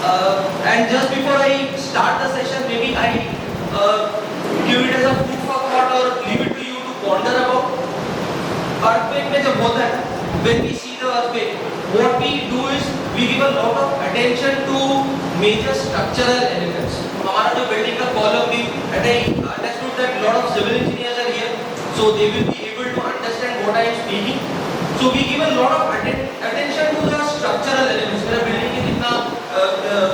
And just before I start the session, maybe I give it as a food for thought or leave it to you to ponder about. Earthquake में जब होता है, when we see the earthquake, what we do is we give a lot of attention to major structural elements. हमारा जो building का column भी, and I understood that lot of civil engineers are here, so they will be able to understand what I am speaking. So we give a lot of attention to the structural elements. मेरा building में कितना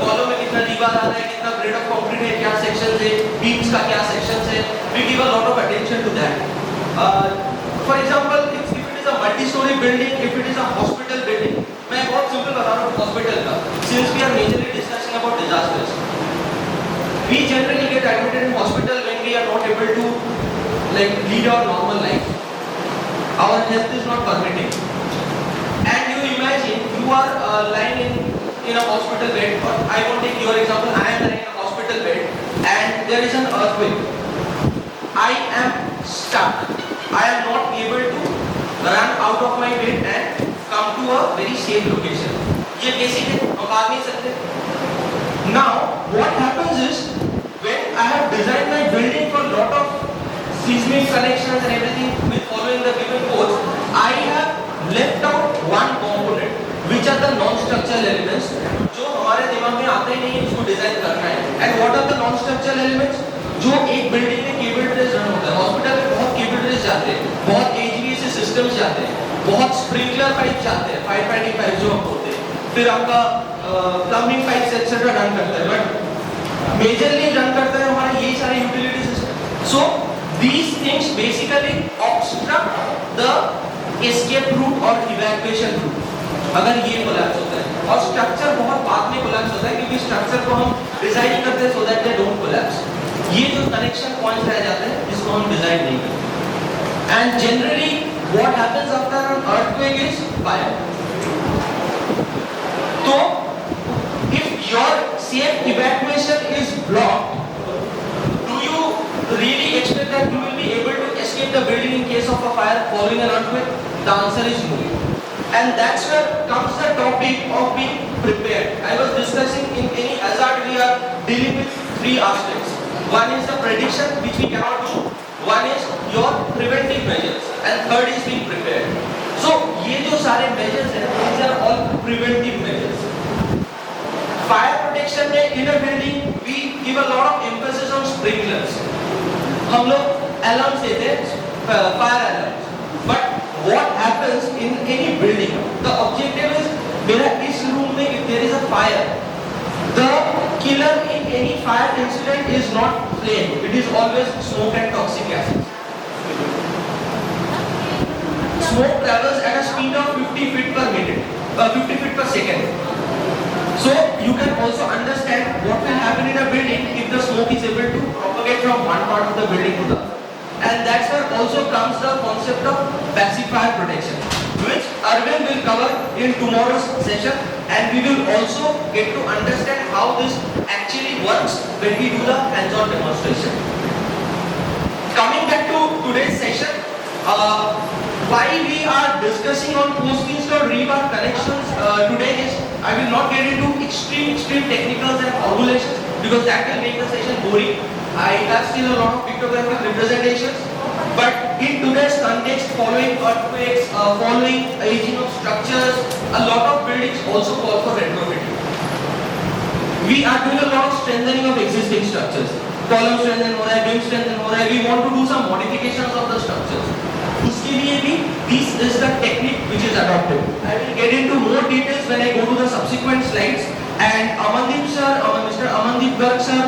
column में कितना दीवार आ रहा है, कितना grade of concrete है, क्या sections है, beams का क्या sections है, we give a lot of attention to that. For example, if it is a multi-story building, if it is a hospital building, मैं बहुत simple बता रहा हूँ hospital का. Since we are majorly discussing about disasters, we generally get admitted in hospital when we are not able to lead our normal life. Our health is not permitting. And you imagine you are lying in a hospital bed. Or I won't take your example. I am lying in a hospital bed, and there is an earthquake. I am stuck. I am not able to run out of my bed and come to a very safe location. ये basic है, हम भाग नहीं सकते. Now, what happens is when I have designed my building for lot of seismic connections and everything with following the given codes, I have left out one component, which are the non-structural elements, जो हमारे दिमाग में आते ही नहीं है इसको design करना है. And what are the non-structural elements? जो एक बिल्डिंग में केबल ट्रेस रन होता है. हॉस्पिटल में बहुत केबल ट्रेस जाते हैं, बहुत एचवीएसी सिस्टम्स जाते हैं, बहुत स्प्रिंकलर पाइप जाते हैं, फायर फाइटिंग पाइप जो हम बोलते हैं, फिर आपका प्लम्बिंग पाइप्स एक्सेट्रा रन करता है. बट मेजरली रन करता है हमारे ये सारे utility system. So these things basically obstruct the escape route or evacuation route अगर ये कोलैप्स होता है. और स्ट्रक्चर बहुत बाद में कोलैप्स होता है क्योंकि स्ट्रक्चर को हम डिजाइन करते हैं so that they don't collapse. ये जो कनेक्शन पॉइंट्स रह जाते हैं जिसको हम डिजाइन नहीं करते. And generally what happens after an earthquake is fire. तो if your safe evacuation is blocked, really expect that you will be able to escape the building in case of a fire following an earthquake? The answer is no. And that's where comes the topic of being prepared. I was discussing in any hazard we are dealing with three aspects. One is the prediction, which we cannot do. One is your preventive measures, and third is being prepared. So ये जो सारे measures हैं, these are all preventive measures. Fire protection में in a building we give a lot of emphasis on sprinklers. हम लोग alarms देते हैं, fire alarms. But what happens in any building? The objective is मेरा इस room में if there is a fire, the killer in any fire incident is not flame. It is always smoke and toxic gases. Smoke travels at a speed of 50 feet per minute, 50 feet per second. So you can also understand what will happen in a building if the smoke is able to propagate from one part of the building to the other. And that's where also comes the concept of passive fire protection, which Arvind will cover in tomorrow's session, and we will also get to understand how this actually works when we do the hands-on demonstration. Coming back to today's session, why we are discussing on post-installed rebar connections today is I will not get into extreme technicals and formulations because that will make the session boring. I have seen a lot of pictographic representations, but in today's context, following earthquakes, following aging of structures, a lot of buildings also call for retrofitting. We are doing a lot of strengthening of existing structures. Column strengthening हो रहा है, beam strengthening हो रहा है. We want to do some modifications of the structures. उसके लिए भी this is the technique which is adopted. I will get into more details when I go to the subsequent slides. And Amandeep sir, Mr. Amandeep Garg sir,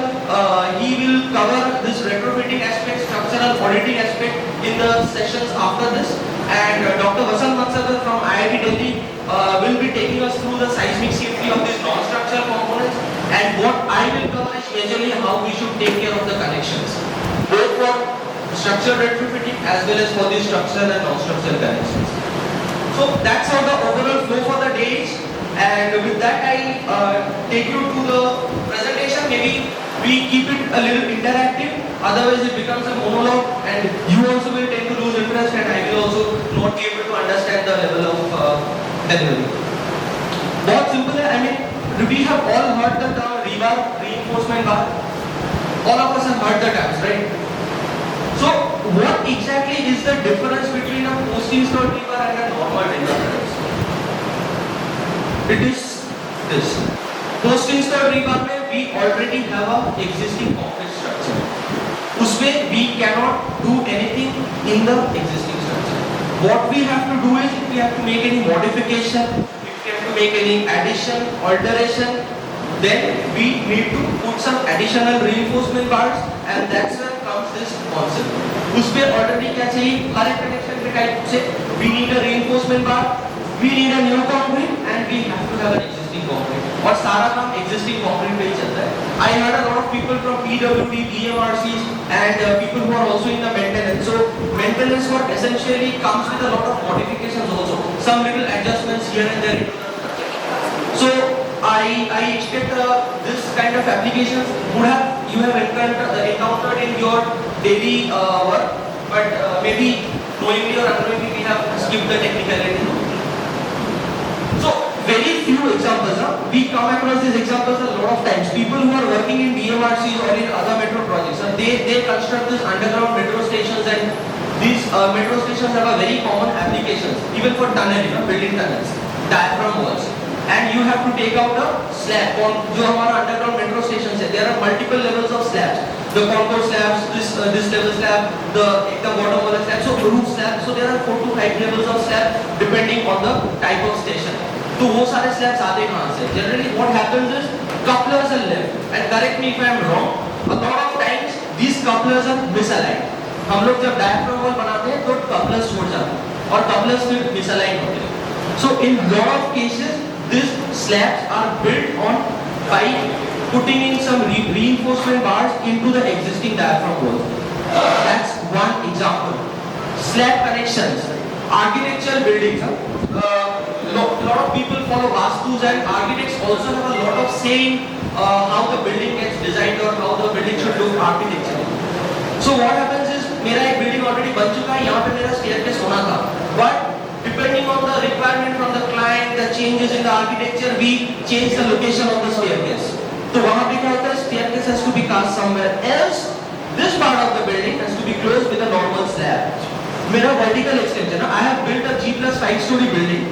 he will cover this retrofitting aspect, structural auditing aspect in the sessions after this. And Dr. Vasant Mansakar from IIT Delhi will be taking us through the seismic safety of these non-structural components. And what I will cover is majorly how we should take care of the connections, both for structural retrofitting as well as for the structural and non-structural connections. So that's how the overall flow for the day is. And with that I take you to the presentation. Maybe we keep it a little interactive, otherwise it becomes a monologue and you also will tend to lose interest and I will also not be able to understand the level of delivery. बहुत simple है. I mean we have all heard the term rebar, reinforcement bar. All of us have heard the terms, right? So what exactly is the difference between a post-installed rebar and a normal rebar? It is this. Post-installed rebar में we already have a existing concrete structure. उसमें we cannot do anything in the existing structure. What we have to do is if we have to make any modification, if we have to make any addition, alteration, then we need to put some additional reinforcement bars, and that's where comes this concept. उसमें already क्या चाहिए? हर एक connection के type से we need a reinforcement bar, we need a new concrete, and we have to have an existing concrete. और सारा काम existing concrete पे ही चलता है. I heard a lot of people from PWD, BMRCs, and people who are also in the maintenance. So maintenance work essentially comes with a lot of modifications also. Some little adjustments here and there. So I expect this kind of applications you have encountered in your daily work, but maybe knowingly or unknowingly we have skipped the technicality. So very few examples. We come across these examples a lot of times. People who are working in DMRCs or in other metro projects, they construct these underground metro stations, and these metro stations have a very common applications, even for tunnel, building tunnels, diaphragm walls. And you have to take out a slab. जो हमारा underground metro stations है, there are multiple levels of slabs. The contour slabs, this level slab, the bottom level slab, so roof slab. So there are 4 to 5 levels of slab depending on the type of station. तो वो सारे slabs आते कहाँ से? Generally what happens is couplers are left. And correct me if I am wrong. A lot of times these couplers are misaligned. हम लोग जब diaphragm wall बनाते हैं तो couplers छोड़ जाते हैं और couplers फिर misaligned होते हैं. So in lot of cases these slabs are built on by putting in some reinforcement bars into the existing diaphragm wall. That's one example. Slab connections, architectural buildings. Lot of people follow Vastus, and architects also have a lot of say in how the building gets designed or how the building should look architecturally. So what happens is मेरा एक building already बन चुका है, यहाँ पे मेरा staircase होना था, but depending on the requirement from the client, the changes in the architecture, we change the location of the staircase. तो वहाँ पे क्या होता है? Staircase has to be cast somewhere else. This part of the building has to be closed with a normal slab. मेरा vertical extension, I have built a G+5 story building.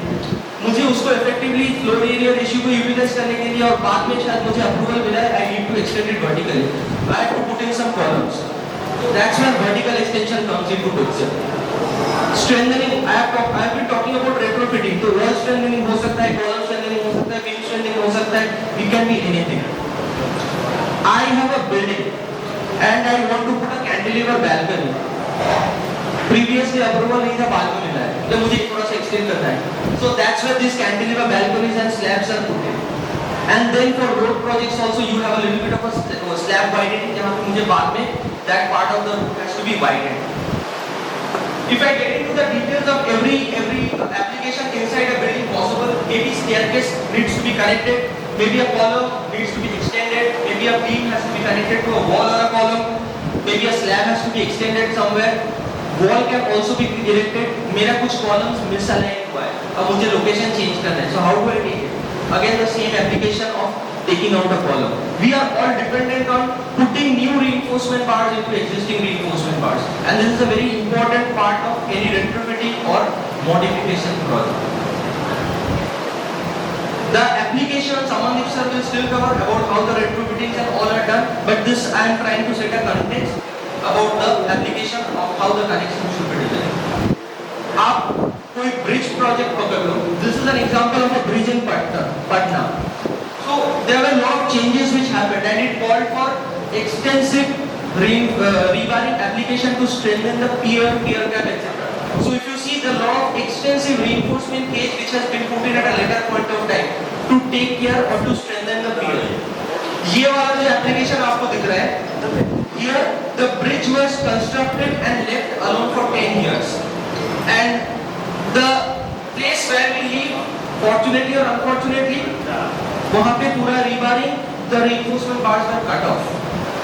मुझे उसको effectively floor area ratio को utilize करने के लिए और बाद में शायद मुझे approval मिला है, I need to extend it vertically. I have to put in some columns. That's where vertical extension comes into picture. Strengthening, I have been talking about retrofitting. तो wall strengthening हो सकता है, column strengthening हो सकता है, beam strengthening हो सकता है. It can be anything. I have a building and I want to put a cantilever balcony. Previously approval नहीं था, बाद में मिला है. तो मुझे थोड़ा सा extend करना है. So that's where these cantilever balconies and slabs are put in. And then for road projects also you have a little bit of a slab widening जहाँ पे मुझे बाद में that part of the roof has to be widened. If I get into the details of every application inside a building possible, maybe staircase needs to be connected, maybe a column needs to be extended, maybe a beam has to be connected to a wall or a column, maybe a slab has to be extended somewhere. Wall can also be erected. मेरा कुछ columns misaligned हुआ है. अब मुझे location change करना है. So how do I take it? Again the same application of taking out a column. We are all dependent on putting new reinforcement bars into existing reinforcement bars, and this is a very important part of any retrofitting or modification project. The application Samandeep sir will still cover about how the retrofitting and all are done, but this I am trying to set a context about the application of how the connection should be designed. आप कोई bridge project पकड़ लो. This is an example of a bridge in Patna. So there were a lot of changes which happened, and it called for extensive rebarring application to strengthen the pier gap, etc. So if you see the lot of extensive reinforcement cage which has been put in at a later point of time to take care or to strengthen the pier. ये वाला जो application आपको दिख रहा है, here the bridge was constructed and left alone for 10 years, and the place where we live, fortunately or unfortunately, वहाँ पे पूरा rebarring, the reinforcement bars were cut off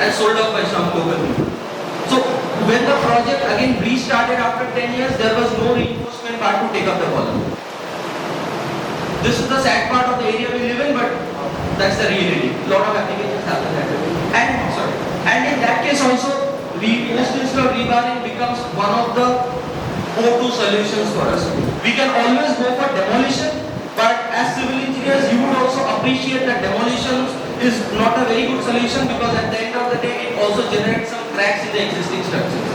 and sold off by some local people. So when the project again restarted after 10 years, there was no reinforcement bar to take up the column. This is the sad part of the area we live in, but That's the reality. Lot of applications happen that way. And in that case also, post-install rebarring becomes one of the go-to solutions for us. We can always go for demolition, but as civil engineers, you would also appreciate that demolition is not a very good solution because at the end of the day, it also generates some cracks in the existing structures.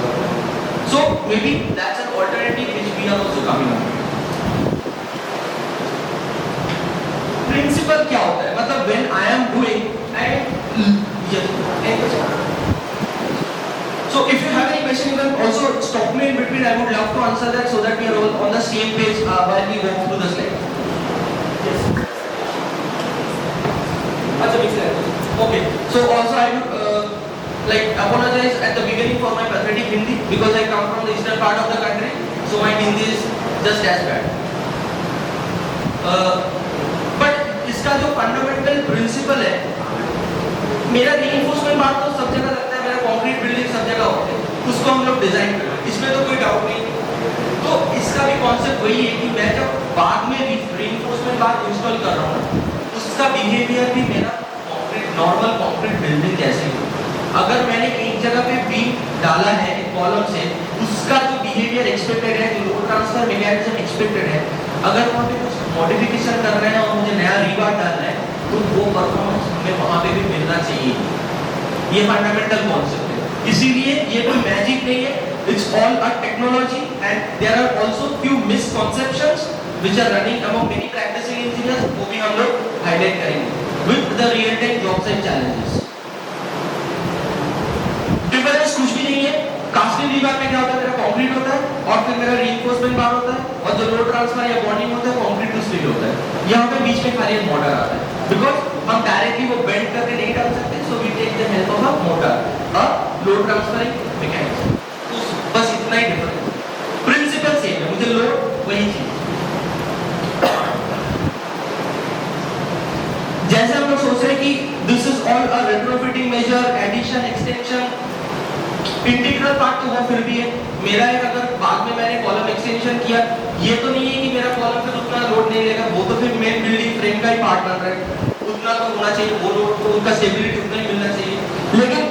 So maybe that's an alternative which we are also coming up. Principle क्या होता है? मतलब when I am doing So if you have any question, you can also stop me in between. I would love to answer that so that we are all on the same page while we walk through the slide. Yes. Okay. So also I would like apologize at the beginning for my pathetic Hindi because I come from the eastern part of the country, so my Hindi is just as bad. But इसका जो fundamental principle है, मेरा reinforcement बात तो सब जगह लगता है, मेरा कंक्रीट बिल्डिंग सब जगह होते हैं, उसको हम लोग डिजाइन करते हैं, इसमें तो कोई डाउट नहीं। तो इसका भी कॉन्सेप्ट वही है कि मैं जब बाद में reinforcement बात इंस्टॉल कर रहा हूँ, उसका बिहेवियर भी मेरा नॉर्मल कंक्रीट बिल्डिंग जैसे ही। अगर मैंने एक जगह पे बीम डाला है एक कॉलम से, उसका जो बिहेवियर एक्सपेक्टेड है, जो लोड ट्रांसफर मैकेनिज्म एक्सपेक्टेड है, अगर वहाँ पे कुछ मॉडिफिकेशन कर रहे हैं और मुझे नया रीबार डालना है, तो वो परफॉर्मेंस हमें वहाँ पे भी मिलना चाहिए। ये फंडामेंटल कॉन्सेप्ट है। इसीलिए ये कोई मैजिक नहीं है, it's all a technology and there are also few misconceptions which are running among many practising engineers, वो भी हम लोग हाईलाइट करेंगे with the real time jobs and challenges. Difference कुछ भी नहीं है। कास्टिंग रीबार में क्या होता है, मेरा कंक्रीट होता है और फिर मेरा रीइंफोर्समेंट बार होता है और जो लोड ट्रांसफर या बॉन्डिंग होता है कंक्रीट टू स्टील होता है। यहाँ पे बीच में खाली एक मोटर आता है बिकॉज हम डायरेक्टली वो बेंड करके नहीं डाल सकते, so we take the help of a motor और लोड ट्रांसफरिंग मैकेनिज्म। बस इतना ही डिफरेंस, प्रिंसिपल सेम है, मुझे लोड वही चीज। जैसे हम लोग सोच रहे हैं कि this is all a retrofitting major, addition, extension, integral part तो वो फिर भी है। मेरा एक अगर बाद में मैंने कॉलम एक्सटेंशन किया, ये तो नहीं है कि मेरा कॉलम फिर उतना लोड नहीं लेगा, वो तो फिर मेन बिल्डिंग फ्रेम का ही पार्ट बन रहा है, उतना तो होना चाहिए, वो लोड तो उनका स्टेबिलिटी उतना ही मिलना चाहिए। लेकिन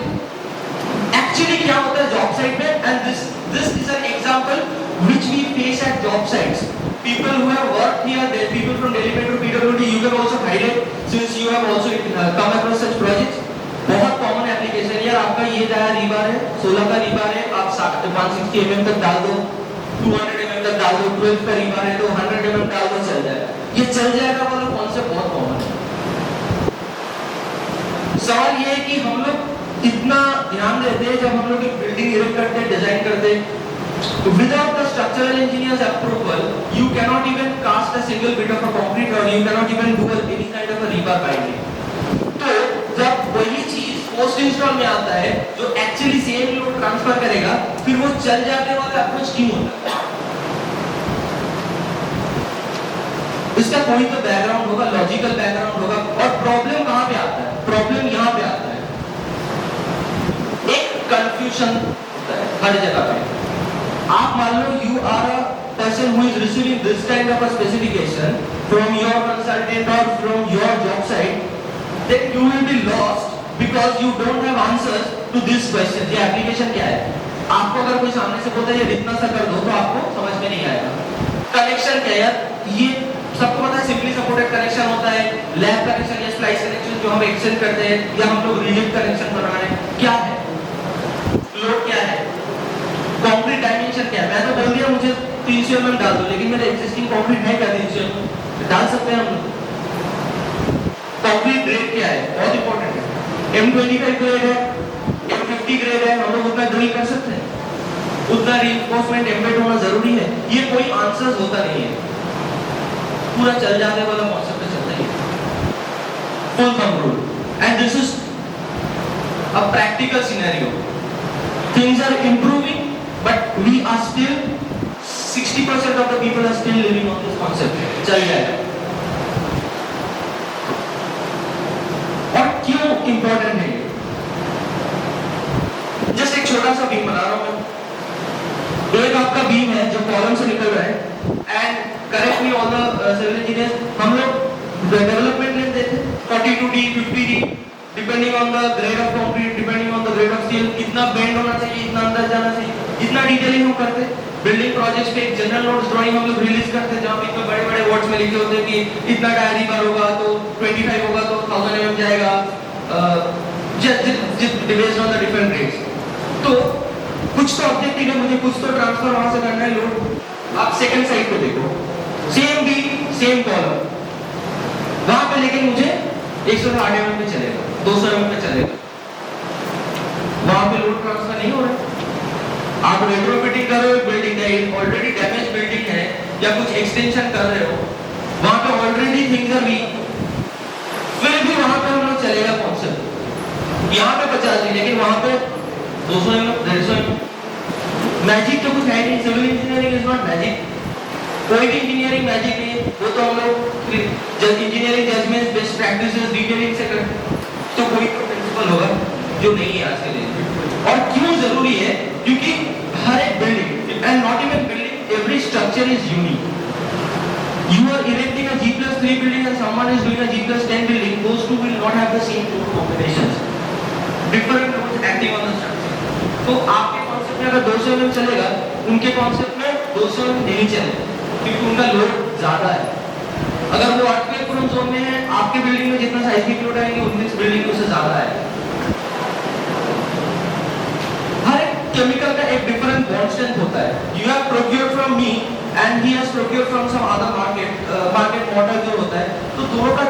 एक्चुअली क्या होता है जॉब साइट में, and this is an example which we face at job sites. People who have worked here, there people from Delhi Metro, PWD, you can also highlight since you have also come across such projects. बहुत common application यार, आपका ये नया rebar है, 16 का rebar है, आप 160 mm तक डाल दो, 200 mm तक डाल दो, 12 का रीबार है तो 100 mm डाल दो, चल जाएगा। ये चल जाएगा वाला कॉन्सेप्ट बहुत कॉमन है। सवाल ये है कि हम लोग इतना ध्यान देते हैं जब हम लोग एक बिल्डिंग इरेक्ट करते हैं, डिजाइन करते हैं, without the structural engineer's approval, you cannot even cast a single bit of a concrete or you cannot even do any kind of a rebar binding. तो जब वही चीज पोस्ट इंस्टॉल में आता है जो एक्चुअली सेम लोड ट्रांसफर करेगा, फिर वो चल जाने वाला अप्रोच क्यों होता है? इसका कोई तो बैकग्राउंड होगा, लॉजिकल बैकग्राउंड होगा। और प्रॉब्लम कहाँ पे आता है? प्रॉब्लम यहाँ पे आता है, एक कंफ्यूजन होता है हर जगह पे। आप मान लो you are a person who is receiving this kind of a specification from your consultant or from your job site, then you will be lost because you don't have answers to this question. ये application क्या है? आपको अगर कोई सामने से बोलता है ये इतना सा कर दो तो आपको समझ में नहीं आएगा। कनेक्शन क्या है यार? ये सबको पता है, सिंपली सपोर्टेड कनेक्शन होता है, लैब कनेक्शन या स्प्लाइस कनेक्शन जो हम एक्सटेंड करते हैं या हम लोग रिजिड कनेक्शन बना रहे हैं, क्या है? लोड क्या है? कंक्रीट डायमेंशन क्या है? मैं तो बोल दिया मुझे 300 mm डाल दो, लेकिन मेरा एग्जिस्टिंग कंक्रीट है क्या 300 mm? डाल सकते हैं हम लोग। कंक्रीट ग्रेड क्या है? बहुत इंपॉर्टेंट है। M25 ग्रेड है, M50 ग्रेड है, हम लोग उतना ड्रिल कर सकते हैं, उतना रीइंफोर्समेंट एम्बेड होना जरूरी है। ये कोई आंसर्स होता नहीं है, पूरा चल जाने वाला कॉन्सेप्ट चलता ही है, full thumb rule. And this is a practical scenario. Things are improving, but we are still 60% of the people are still living on this concept. चल जाएगा। और क्यों इम्पोर्टेंट है ये? जस्ट एक छोटा सा बीम बना रहा हूं मैं। एक आपका बीम है जो कॉलम से निकल रहा है, and correct me all the civil engineers, हम लोग डेवलपमेंट लेंथ देते हैं 42D 50D depending on the grade of concrete, depending on the grade of steel, कितना बेंड होना चाहिए, इतना अंदर जाना चाहिए, इतना डिटेलिंग हम करते हैं। बिल्डिंग प्रोजेक्ट्स पे एक जनरल नोट्स ड्राइंग हम लोग रिलीज करते हैं, जहाँ पे इतने बड़े बड़े वर्ड्स में लिखे होते हैं कि इतना डायरी बार होगा तो 25 होगा तो 1000 mm जाएगा, based on the different grades. तो कुछ तो ऑब्जेक्टिव है मुझे, कुछ तो ट्रांसफर वहां से करना है लोड। आप सेकंड साइड को देखो, सेम बीम सेम कॉलम, वहां पे लेकिन मुझे 160 mm पे चलेगा, 200 mm पे चलेगा, वहां पे लोड ट्रांसफर नहीं हो रहा। आप रेट्रोफिटिंग कर रहे हो बिल्डिंग का, ऑलरेडी डैमेज बिल्डिंग है या कुछ एक्सटेंशन कर रहे हो, वहां पे ऑलरेडी थिंग्स आर वीक, फिर भी वहां पे हम लोग चलेगा कॉन्सेप्ट। यहाँ पे 50 नहीं, लेकिन वहां पे 200 mm 150 mm। मैजिक तो कुछ है नहीं, civil engineering is not magic, कोई भी इंजीनियरिंग मैजिक नहीं है, वो तो हम लोग जब engineering judgements best practices detailing से करते हैं। तो कोई तो प्रिंसिपल होगा जो नहीं है आज के दिन। और क्यों जरूरी है? क्योंकि हर एक building and not even building, every structure is unique. You are erecting a G+3 building and someone is doing a G+10 building, those two will not have the same load combinations, different loads acting on the structure। तो आपके concept में अगर 200 mm चलेगा, उनके concept में 200 mm नहीं चलेगा, क्योंकि उनका लोड ज्यादा है। अगर वो अर्थक्वेक प्रोन जोन में है, आपके बिल्डिंग में जितना साइक्लिक लोड आएंगे उनकी बिल्डिंग में उससे ज्यादा है। हर एक केमिकल का एक डिफरेंट बॉन्ड स्ट्रेंथ होता है। You have procured from me and he has procured from some other market model जो होता है, तो दोनों का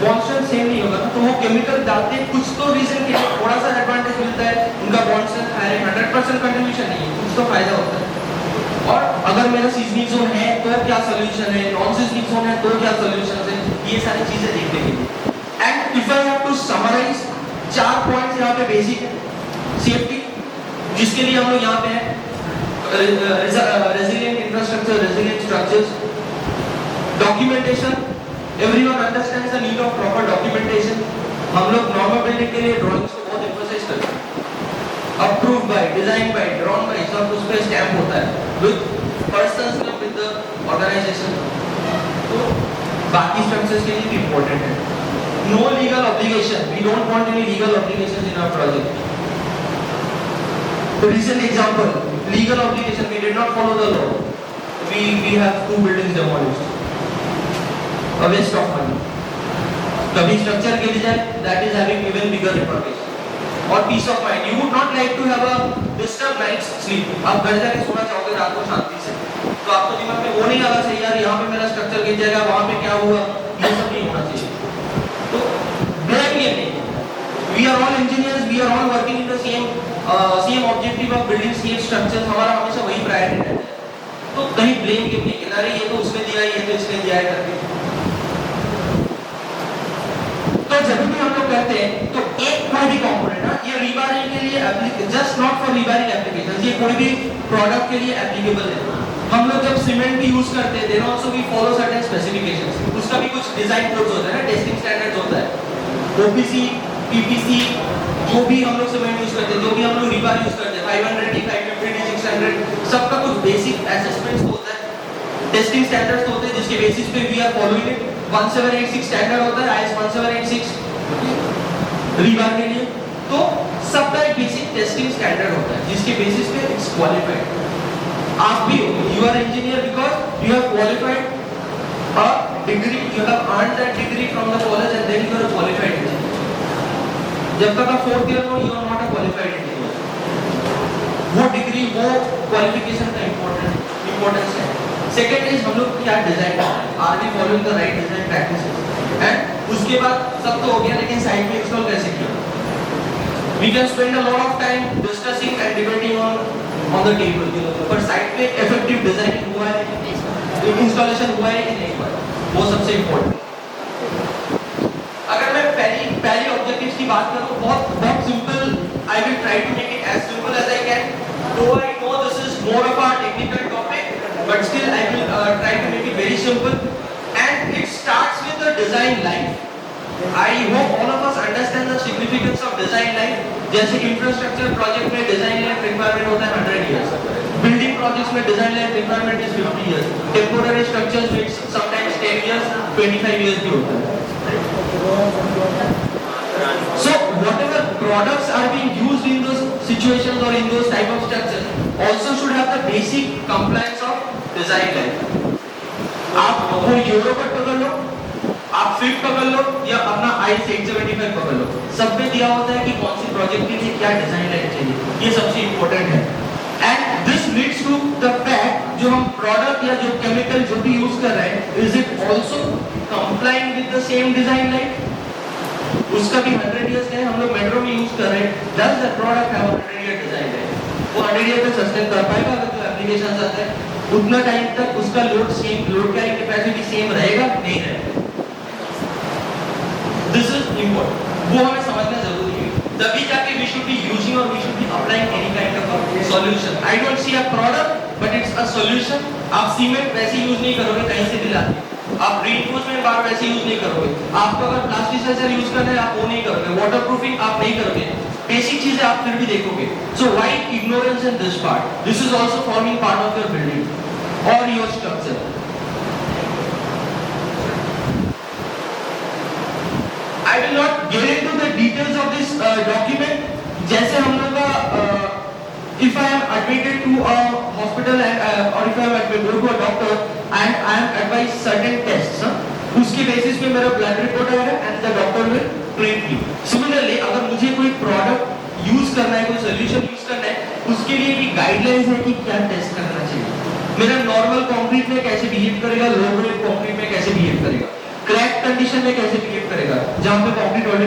बॉन्ड स्ट्रेंथ सेम नहीं होगा। तो वो केमिकल डालते हैं कुछ तो रीजन के लिए, थोड़ा सा एडवांटेज मिलता है, उनका बॉन्ड स्ट्रेंथ हाई है, 100% कंट्रीब्यूशन नहीं है, कुछ तो फायदा होता है। और अगर मेरा सीजनिंग जोन है तो क्या सॉल्यूशन है, नॉन सीजनिंग जोन है तो क्या सॉल्यूशन है, ये सारी चीजें देखने के लिए। And if I have to summarise 4 points यहाँ पे बेसिक है। सेफ्टी, जिसके लिए हम लोग यहाँ पे हैं, resilient infrastructure, resilient structures, documentation, everyone understands the need of proper documentation. हम लोग नॉर्मल बिल्डिंग के लिए ड्राइंग्स को बहुत एम्फसाइज करते हैं, approved by, design by, drawn by, सब उस पे स्टैम्प होता है with persons with the organisation. तो बाकी स्ट्रक्चर्स के लिए भी इंपॉर्टेंट है। No legal obligation, we don't want any legal obligations in our project. Recent example, legal obligation, we did not follow the law, we have 2 buildings demolished, a waste of money। कभी structure गिर जाए, that is having even bigger repercussions। और peace of mind, you would not like to have a disturbed night's sleep। आप घर जाके सोना चाहोगे रात को शांति से, तो आपको दिमाग में वो नहीं आना चाहिए यार यहाँ पे मेरा स्ट्रक्चर गिर जाएगा, वहाँ पे क्या हुआ, ये सब नहीं होना चाहिए। तो ब्लेम ये नहीं, we are all engineers, we are all working in the same objective of building safe structures, हमारा हमेशा वही प्रायोरिटी रहता है। तो कहीं ब्लेम गेम नहीं, अरे ये तो उसने दिया है, ये तो इसने दिया है करके। तो जब भी हम लोग करते हैं तो एक कोई भी कंपोनेंट ना, ये रीबारिंग के लिए जस्ट नॉट फॉर रीबारिंग एप्लीकेशंस, ये कोई भी प्रोडक्ट के लिए एप्लीकेबल है। हम लोग जब सीमेंट भी यूज करते हैं, then also we follow certain specifications, उसका भी कुछ डिजाइन कोड्स होता है ना, टेस्टिंग स्टैंडर्ड्स होता है। ओपीसी, पीपीसी, जो भी हम लोग सीमेंट यूज करते हैं, जो भी हम लोग रीबार यूज करते हैं, 500, 550, 600, सबका कुछ बेसिक असेसमेंट्स होता है, टेस्टिंग स्टैंडर्ड्स होते हैं, जिसके बेसिस पे we are following it. 1786 standard होता है, IS 1786 रीबार के लिए। तो सबका एक बेसिक टेस्टिंग स्टैंडर्ड होता है, जिसके बेसिस पे इट्स क्वालिफाइड। आप भी हो, you are engineer because you have qualified a degree, you have earned that degree from the college and then you are qualified engineer. जब तक आप 4th ईयर में, you are not a qualified engineer. वो degree, वो qualification का importance है। Second is हम लोग क्या design, are we following the right design practices. And उसके बाद सब तो हो गया, लेकिन साइट में इंस्टॉल कैसे किया। We can spend a lot of time discussing and debating on the table, पर साइट पे इफेक्टिव डिजाइनिंग हुआ है, इंस्टॉलेशन हुआ है कि नहीं हुआ है, वो सबसे इंपॉर्टेंट। अगर मैं पहली ऑब्जेक्टिव्स की बात करूं, बहुत simple, I will try to make it as simple as I can. Though I know this is more of a technical topic, but still I will try to make it very simple. And it starts with the design life. I hope all of us understand the significance of design life. जैसे infrastructure project में design life requirement होता है 100 years, building projects में design life requirement is 50 years, temporary structures में sometimes next 10 years 25 years भी होता है. So whatever products are being used in those situations or in those type of structures also should have the basic compliance of design life. आप वो यूरोपट पकड़ लो, आप fit पकड़ लो या अपना IS 875 पकड़ लो, सब में दिया होता है कि कौन सी प्रोजेक्ट के लिए क्या डिजाइन लाइन चाहिए. ये सबसे इम्पोर्टेंट है. And this leads to the fact जो हम प्रोडक्ट या जो केमिकल जो भी यूज कर रहे हैं, is it also complying with the same design line. उसका भी 100 इयर्स है, हम लोग मेट्रो में यूज कर रहे हैं. Does the product have 100 year design line? वो 100 ईयर तक सस्टेन कर पाएगा अगर जो एप्लीकेशंस आते हैं उतना टाइम तक उसका लोड कैरिंग कैपेसिटी सेम रहेगा नहीं रहेगा. दिस इज इंपॉर्टेंट, वो हमें समझना जरूरी है. तभी जाके वी शुड बी यूजिंग और we should be applying any kind of solution. I don't see a product but it's a solution. आप सीमेंट वैसे यूज नहीं करोगे कहीं से भी लाके, आप रीइंफोर्समेंट बार वैसे यूज नहीं करोगे. आपको अगर प्लास्टिसाइजर यूज करना है आप वो नहीं करोगे, वाटरप्रूफिंग आप नहीं करोगे, बेसिक चीजें आप फिर भी देखोगे. So why ignorance in this part? This is also forming part of your building और your structure. I will not get into the details of this document. जैसे हम लोग का if I am admitted to a hospital and or if I am admitted to a doctor and I am advised certain tests, उसके basis पे मेरा blood report आएगा and the doctor will treat me. Similarly, अगर मुझे कोई product use करना है, कोई सोल्यूशन यूज करना है, उसके लिए भी गाइडलाइंस है कि क्या टेस्ट करना चाहिए. मेरा नॉर्मल कंक्रीट में कैसे बिहेव करेगा, लो ग्रेड कंक्रीट में कैसे बिहेव करेगा, क्रैक कंडीशन में कैसे बिहेव करेगा, जहां पे कंक्रीट ऑलरेडी